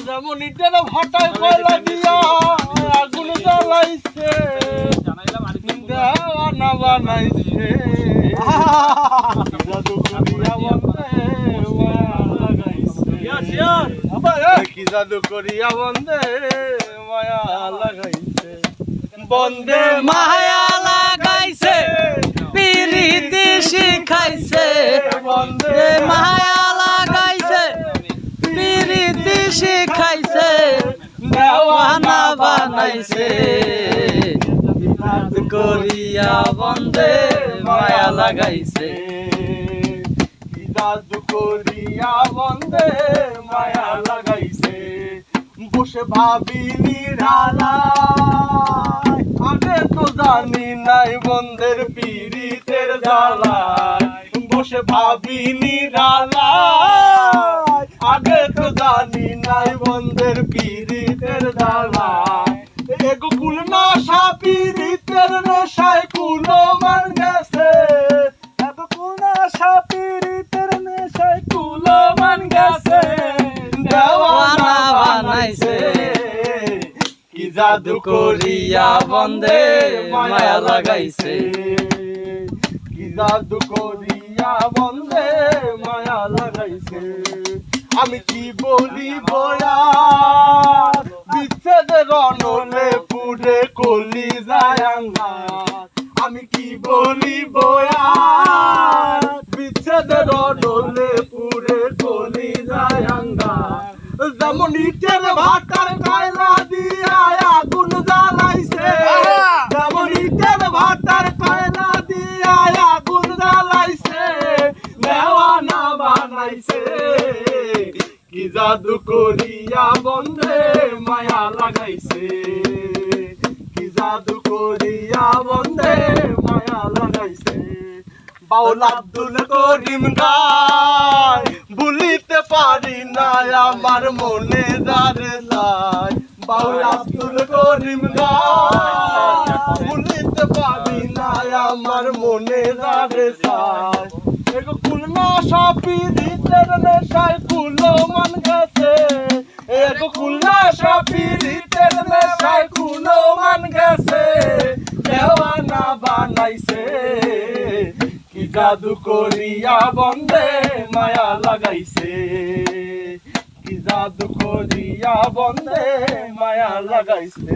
যেমন ইটের ভাটায় কয়লা দিয়া আগুন জ্বালাইছে দেওয়ানা বানাইছে জাদু করিয়া বন্দে মায়া লাগাইছে কি জাদু করিয়া বন্দে মায়া লাগাইছে বন্দে মায়া লাগাইছে পিরিতি শিখাইছে বন্দে মায়া লাগাইছে পিরিতি শিখাইছে দেওয়ানা বানাইছে জাদু করিয়া বন্দে মায়া লাগাইছে জাদু করিয়া বন্দে মায়া লাগাইছে বসে ভাবি নিরালায় আগে তো জানি নাই বন্দের পীড়িতের জ্বালায় বসে ভাবি নিরালায় আগে তো জানি নাই বন্দের পীড়িতের জ্বালায় এগো কুলনা সাপীড়িতের নেশায় কুলো মান গেছে এগো কুলনা সাপীড়িতের নেশায় কুলো মান গেছে দেওয়ানা বানাইছে কি জাদু করিয়া বন্দে মায়া লাগাইছে কি জাদু করিয়া বন্দে মায়া লাগাইছে আমি কি বলি বয়া বিচ্ছেদের রণলে পুড়ে কলি যায় আঙ্গার আমি কি বলি বয়া বিচ্ছেদের রণলে পুড়ে কলি যায় আঙ্গার যেমন ইটের ভাটার কয়লা দিয়া আগুন জ্বালাইছে যেমন ইটের ভাটার কয়লা দিয়া আগুন জ্বালাইছে দেওয়ানা বানাইছে কি জাদু করিয়া বন্দে মায়া লাগাইছে কি জাদু করিয়া বন্দে মায়া লাগাইছে বাউল আব্দুল করিম গায় ভুলিতে পারি না আমার মনে যারে যায় বাউল আব্দুল করিম গায় ভুলিতে পারি না আমার মনে যারে যায় এগো কুলনা সাপীড়িতের নেশায় কুলো মান গেছে এগো কুলনা সাপীড়িতের নেশায় কুলো মান গেছে দেওয়ানা বানাইছে কি জাদু করিয়া বন্দে মায়া লাগাইছে কি জাদু করিয়া বন্দে মায়া লাগাইছে।